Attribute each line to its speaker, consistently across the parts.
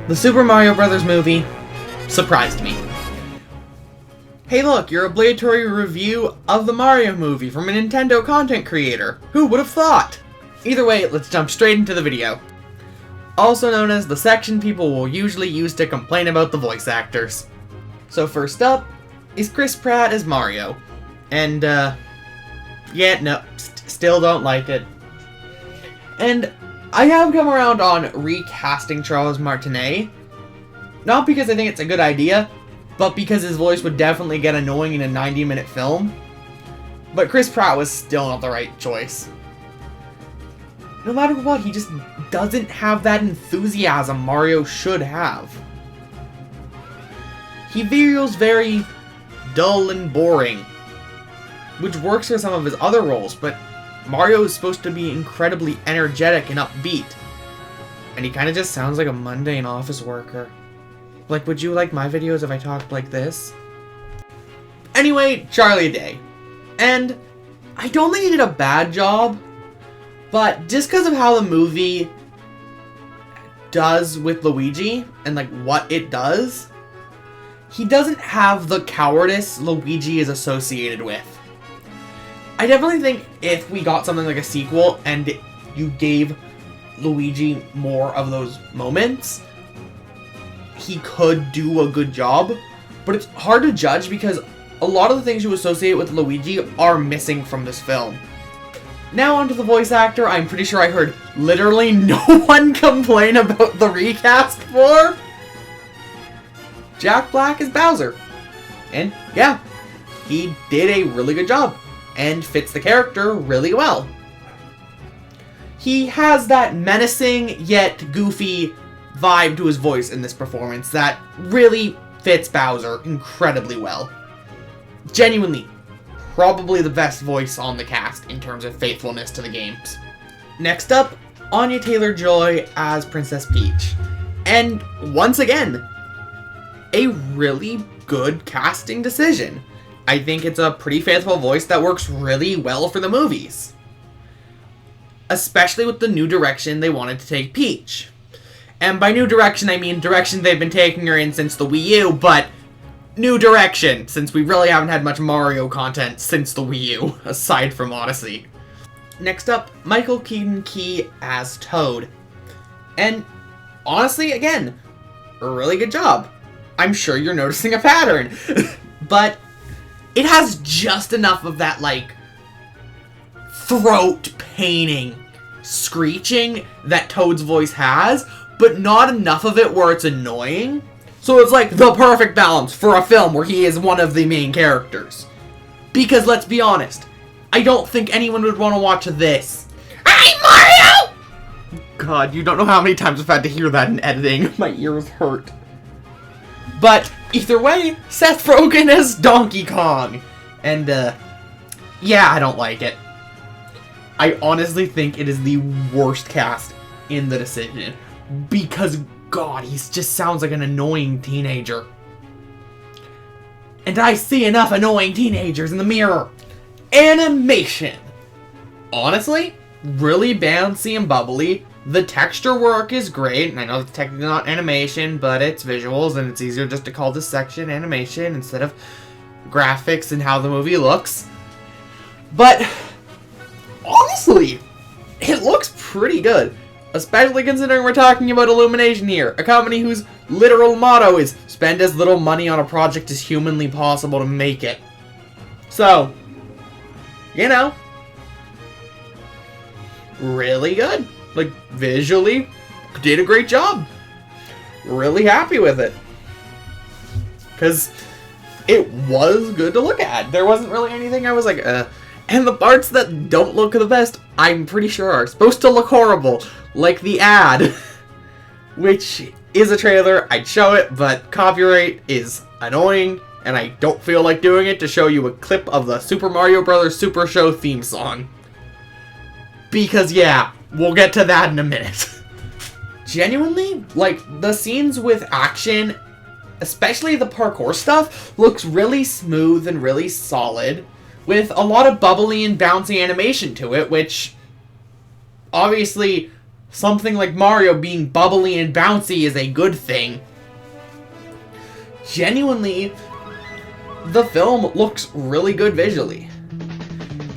Speaker 1: The Super Mario Bros. Movie surprised me. Hey look, your obligatory review of the Mario movie from a Nintendo content creator. Who would have thought? Either way, let's jump straight into the video. Also known as the section people will usually use to complain about the voice actors. So first up is Chris Pratt as Mario. And, yeah, no, still don't like it. And I have come around on recasting Charles Martinet. Not because I think it's a good idea, but because his voice would definitely get annoying in a 90-minute film. But Chris Pratt was still not the right choice. No matter what, he just doesn't have that enthusiasm Mario should have. He feels very dull and boring, which works for some of his other roles, but Mario is supposed to be incredibly energetic and upbeat, and he kind of just sounds like a mundane office worker. Like, would you like my videos if I talked like this? Anyway, Charlie Day. And I don't think he did a bad job, but just because of how the movie does with Luigi, and like what it does, he doesn't have the cowardice Luigi is associated with. I definitely think if we got something like a sequel and you gave Luigi more of those moments, he could do a good job, but it's hard to judge because a lot of the things you associate with Luigi are missing from this film. Now onto the voice actor. I'm pretty sure I heard literally no one complain about the recast for Jack Black as Bowser. And yeah, he did a really good job and fits the character really well. He has that menacing yet goofy vibe to his voice in this performance that really fits Bowser incredibly well. Genuinely, probably the best voice on the cast in terms of faithfulness to the games. Next up, Anya Taylor-Joy as Princess Peach. And once again, a really good casting decision. I think it's a pretty faithful voice that works really well for the movies. Especially with the new direction they wanted to take Peach. And by new direction, I mean direction they've been taking her in since the Wii U, but new direction, since we really haven't had much Mario content since the Wii U, aside from Odyssey. Next up, Michael Keaton Key as Toad. And honestly, again, a really good job. I'm sure you're noticing a pattern. But it has just enough of that, like, throat paining screeching that Toad's voice has, but not enough of it where it's annoying. So it's like the perfect balance for a film where he is one of the main characters. Because let's be honest, I don't think anyone would want to watch this. I'm Mario! God, you don't know how many times I've had to hear that in editing. My ears hurt. But either way, Seth Rogen as Donkey Kong. And, yeah, I don't like it. I honestly think it is the worst cast in the decision. Because, God, he just sounds like an annoying teenager. And I see enough annoying teenagers in the mirror. Animation. Honestly, really bouncy and bubbly. The texture work is great, and I know it's technically not animation, but it's visuals, and it's easier just to call this section animation instead of graphics and how the movie looks. But honestly, it looks pretty good, especially considering we're talking about Illumination here, a company whose literal motto is spend as little money on a project as humanly possible to make it. So, you know, really good. Like, visually, did a great job. Really happy with it. Because it was good to look at. There wasn't really anything I was like, And the parts that don't look the best, I'm pretty sure are supposed to look horrible. Like the ad. Which is a trailer, I'd show it, but copyright is annoying, and I don't feel like doing it to show you a clip of the Super Mario Bros. Super Show theme song. Because yeah, we'll get to that in a minute. Genuinely, like, the scenes with action, especially the parkour stuff, looks really smooth and really solid, with a lot of bubbly and bouncy animation to it, which obviously something like Mario being bubbly and bouncy is a good thing. Genuinely, the film looks really good visually.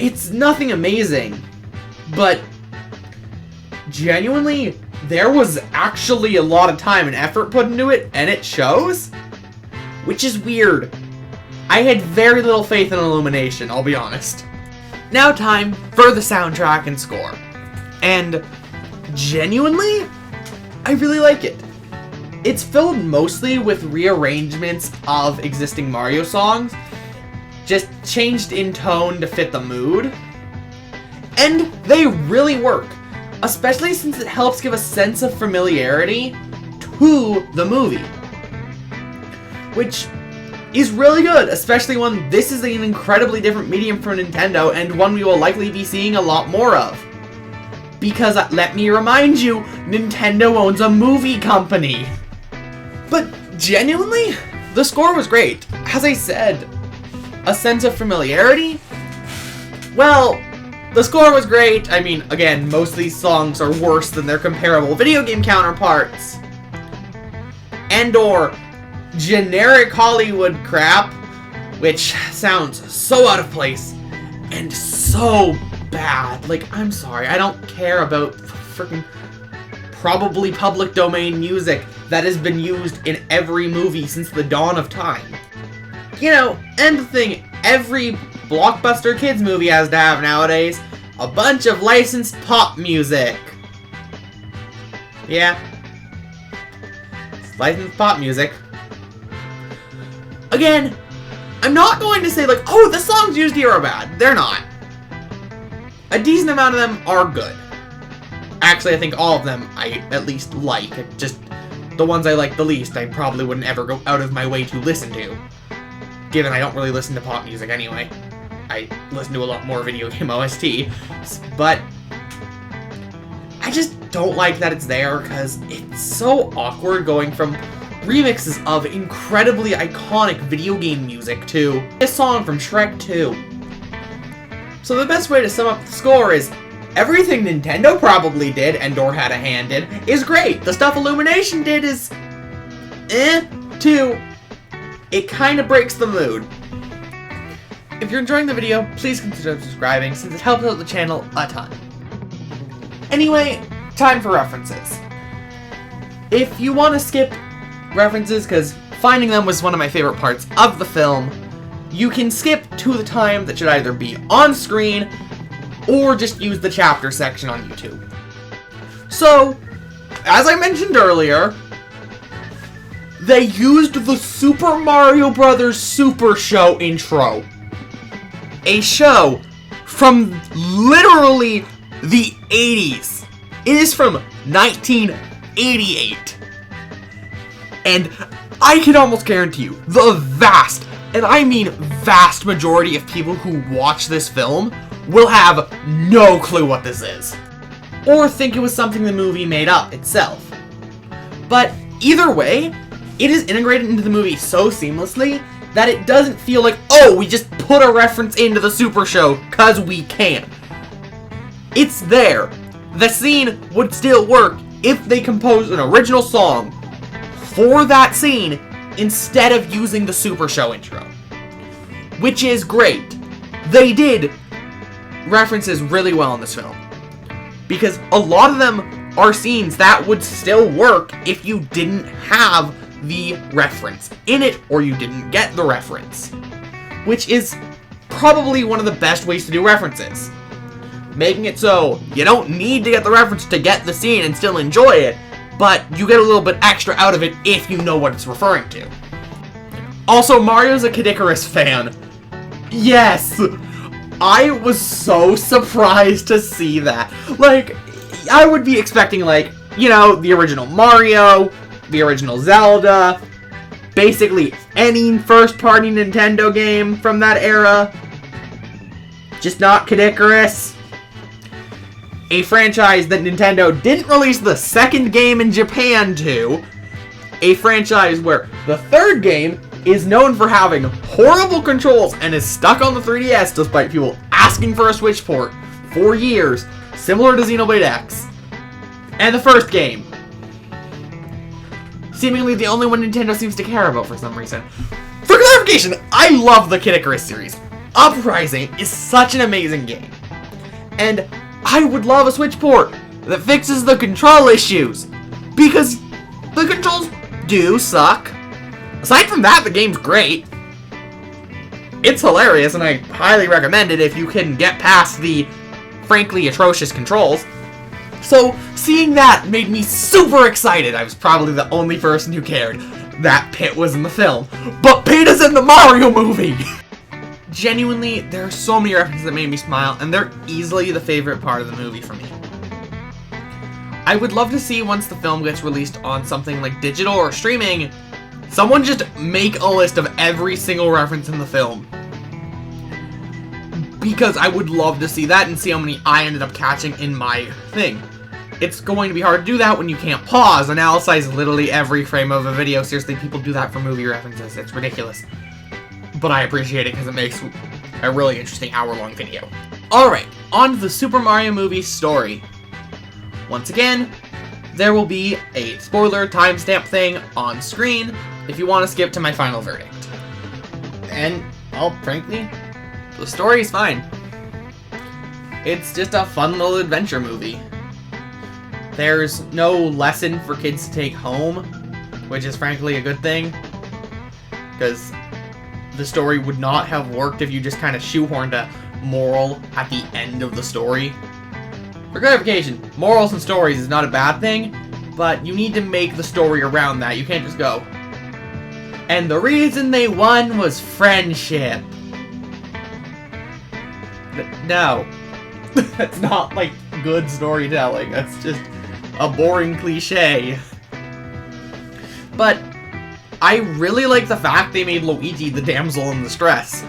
Speaker 1: It's nothing amazing, but genuinely, there was actually a lot of time and effort put into it, and it shows, which is weird. I had very little faith in Illumination, I'll be honest. Now time for the soundtrack and score. And genuinely, I really like it. It's filled mostly with rearrangements of existing Mario songs, just changed in tone to fit the mood. And they really work, especially since it helps give a sense of familiarity to the movie. Which is really good, especially when this is an incredibly different medium for Nintendo and one we will likely be seeing a lot more of. Because, let me remind you, Nintendo owns a movie company. But genuinely, the score was great. As I said, a sense of familiarity? Well, the score was great. I mean, again, most of these songs are worse than their comparable video game counterparts. And/or generic Hollywood crap, which sounds so out of place and so bad. Like, I'm sorry, I don't care about freaking probably public domain music that has been used in every movie since the dawn of time. You know, and the thing every blockbuster kids movie has to have nowadays, a bunch of licensed pop music. Yeah. It's licensed pop music. Again, I'm not going to say like, oh, the songs used here are bad. They're not. A decent amount of them are good. Actually, I think all of them I at least like. Just the ones I like the least, I probably wouldn't ever go out of my way to listen to. Given I don't really listen to pop music anyway. I listen to a lot more video game OST. But I just don't like that it's there because it's so awkward going from remixes of incredibly iconic video game music to a song from Shrek 2. So the best way to sum up the score is everything Nintendo probably did and/or had a hand in is great. The stuff Illumination did is too. It kind of breaks the mood. If you're enjoying the video, please consider subscribing since it helps out the channel a ton. Anyway, time for references. If you want to skip references, because finding them was one of my favorite parts of the film, you can skip to the time that should either be on screen or just use the chapter section on YouTube. So, as I mentioned earlier, they used the Super Mario Bros. Super Show intro. A show from literally the 80s. It is from 1988. And I can almost guarantee you, the vast, and I mean vast majority of people who watch this film will have no clue what this is. Or think it was something the movie made up itself. But either way, it is integrated into the movie so seamlessly that it doesn't feel like, oh, we just put a reference into the Super Show because we can. It's there. The scene would still work if they composed an original song for that scene instead of using the Super Show intro. Which is great. They did references really well in this film. Because a lot of them are scenes that would still work if you didn't have the reference in it or you didn't get the reference. Which is probably one of the best ways to do references. Making it so you don't need to get the reference to get the scene and still enjoy it, but you get a little bit extra out of it if you know what it's referring to. Also, Mario's a Kid Icarus fan. Yes! I was so surprised to see that. Like, I would be expecting, like, you know, the original Mario, the original Zelda, basically any first-party Nintendo game from that era. Just not Kid Icarus. A franchise that Nintendo didn't release the second game in Japan to. A franchise where the third game is known for having horrible controls and is stuck on the 3DS despite people asking for a Switch port for years, similar to Xenoblade X. And the first game. Seemingly the only one Nintendo seems to care about for some reason. For clarification, I love the Kid Icarus series. Uprising is such an amazing game. And I would love a Switch port that fixes the control issues. Because the controls do suck. Aside from that, the game's great. It's hilarious, and I highly recommend it if you can get past the frankly atrocious controls. So, seeing that made me super excited. I was probably the only person who cared that Pit was in the film. But Pit is in the Mario movie! Genuinely, there are so many references that made me smile, and they're easily the favorite part of the movie for me. I would love to see, once the film gets released on something like digital or streaming, someone just make a list of every single reference in the film. Because I would love to see that and see how many I ended up catching in my thing. It's going to be hard to do that when you can't pause and analyze literally every frame of a video. Seriously, people do that for movie references. It's ridiculous. But I appreciate it because it makes a really interesting hour-long video. Alright, on to the Super Mario movie story. Once again, there will be a spoiler timestamp thing on screen if you want to skip to my final verdict. And, well, frankly, the story is fine. It's just a fun little adventure movie. There's no lesson for kids to take home, which is frankly a good thing, because the story would not have worked if you just kind of shoehorned a moral at the end of the story. For clarification, morals and stories is not a bad thing, but you need to make the story around that. You can't just go, and the reason they won was friendship. No. That's not, like, good storytelling. That's just a boring cliche. But I really like the fact they made Luigi the damsel in distress.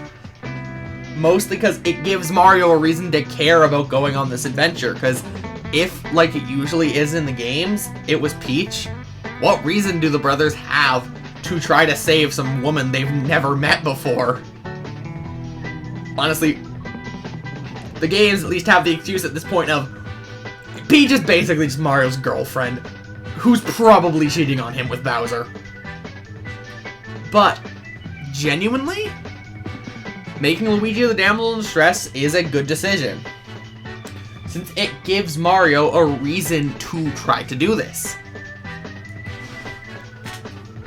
Speaker 1: Mostly because it gives Mario a reason to care about going on this adventure. Because if, like it usually is in the games, it was Peach, what reason do the brothers have to try to save some woman they've never met before? Honestly, the games at least have the excuse at this point of Peach is basically just Mario's girlfriend, who's probably cheating on him with Bowser. But, genuinely, making Luigi the damsel in distress is a good decision, since it gives Mario a reason to try to do this.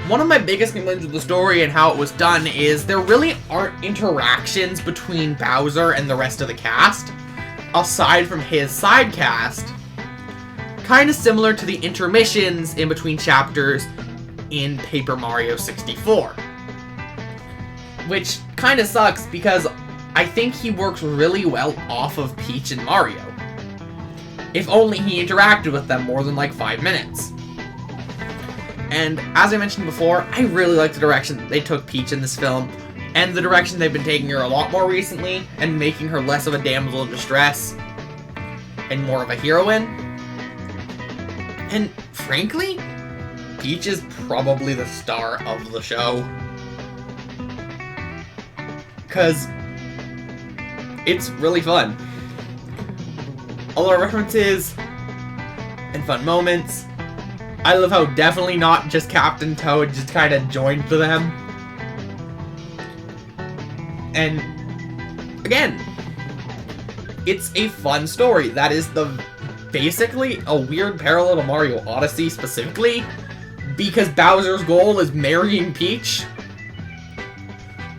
Speaker 1: One of my biggest complaints with the story and how it was done is there really aren't interactions between Bowser and the rest of the cast, aside from his side cast. Kinda similar to the intermissions in between chapters in Paper Mario 64. Which kinda sucks because I think he works really well off of Peach and Mario. If only he interacted with them more than like 5 minutes. And as I mentioned before, I really like the direction that they took Peach in this film, and the direction they've been taking her a lot more recently, and making her less of a damsel in distress, and more of a heroine. And frankly, Peach is probably the star of the show. 'Cause it's really fun. All our references and fun moments. I love how definitely not just Captain Toad just kind of joined to them. And again, it's a fun story. That is basically a weird parallel to Mario Odyssey specifically, because Bowser's goal is marrying Peach.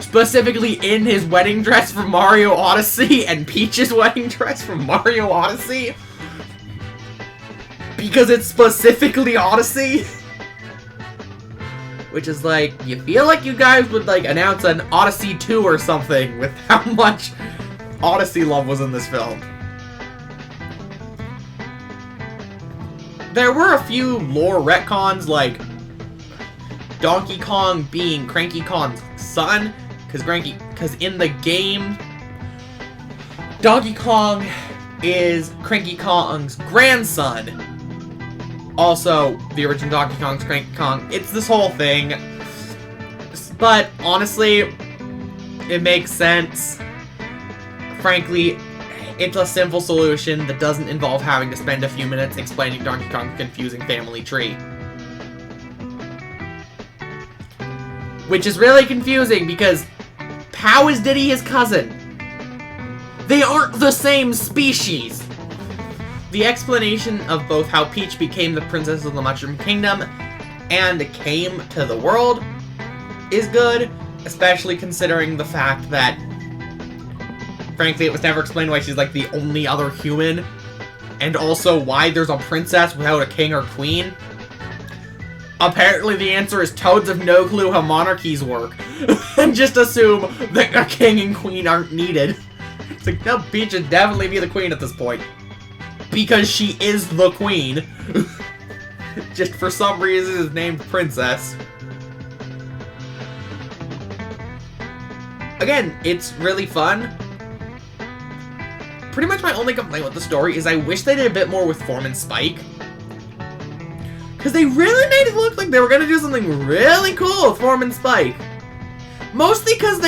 Speaker 1: Specifically in his wedding dress from Mario Odyssey and Peach's wedding dress from Mario Odyssey. Because it's specifically Odyssey. Which is like, you feel like you guys would like announce an Odyssey 2 or something with how much Odyssey love was in this film. There were a few lore retcons, like Donkey Kong being Cranky Kong's son, because in the game, Donkey Kong is Cranky Kong's grandson. Also, the original Donkey Kong's Cranky Kong. It's this whole thing. But, honestly, it makes sense. Frankly, It's a simple solution that doesn't involve having to spend a few minutes explaining Donkey Kong's confusing family tree. Which is really confusing because how is Diddy his cousin? They aren't the same species! The explanation of both how Peach became the Princess of the Mushroom Kingdom and came to the world is good, especially considering the fact that, frankly, it was never explained why she's like the only other human, and also why there's a princess without a king or queen. Apparently the answer is Toads have no clue how monarchies work, and just assume that a king and queen aren't needed. It's like, no, Peach should definitely be the queen at this point. Because she is the queen. Just for some reason is named Princess. Again, it's really fun. Pretty much my only complaint with the story is I wish they did a bit more with Form and Spike. Because they really made it look like they were going to do something really cool with Form and Spike. Mostly because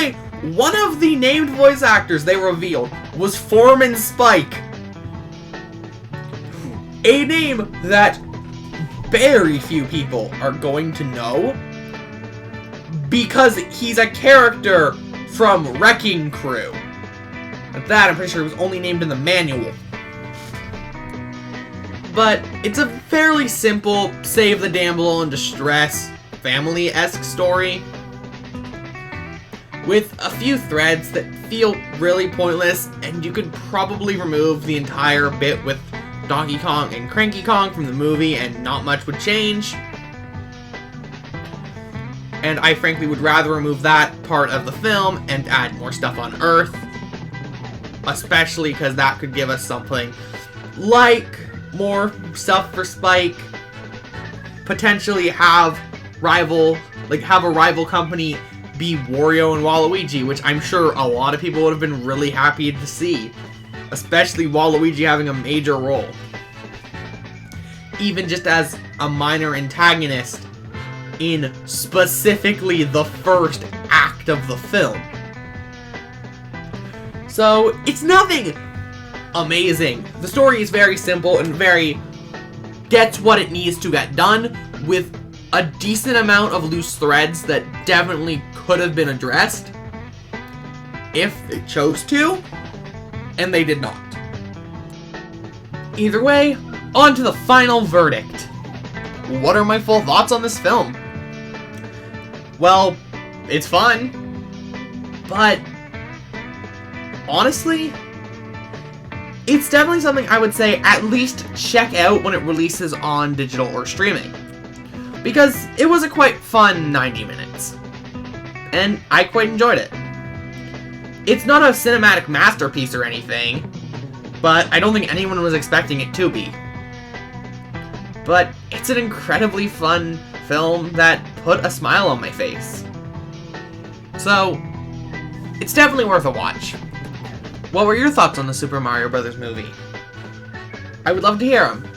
Speaker 1: one of the named voice actors they revealed was Foreman Spike. A name that very few people are going to know because he's a character from Wrecking Crew. At that, I'm pretty sure it was only named in the manual. But it's a fairly simple, save the damsel in distress, family-esque story. With a few threads that feel really pointless, and you could probably remove the entire bit with Donkey Kong and Cranky Kong from the movie and not much would change. And I frankly would rather remove that part of the film and add more stuff on Earth. Especially because that could give us something like more stuff for Spike. Potentially have a rival company be Wario and Waluigi, which I'm sure a lot of people would have been really happy to see. Especially Waluigi having a major role. Even just as a minor antagonist in specifically the first act of the film. So, it's nothing amazing. The story is very simple and gets what it needs to get done with a decent amount of loose threads that definitely could have been addressed if they chose to, and they did not. Either way, on to the final verdict. What are my full thoughts on this film? Well, it's fun, but honestly, it's definitely something I would say at least check out when it releases on digital or streaming. Because it was a quite fun 90 minutes. And I quite enjoyed it. It's not a cinematic masterpiece or anything, but I don't think anyone was expecting it to be. But it's an incredibly fun film that put a smile on my face. So, it's definitely worth a watch. What were your thoughts on the Super Mario Bros. Movie? I would love to hear them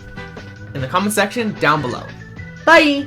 Speaker 1: in the comment section down below. Bye!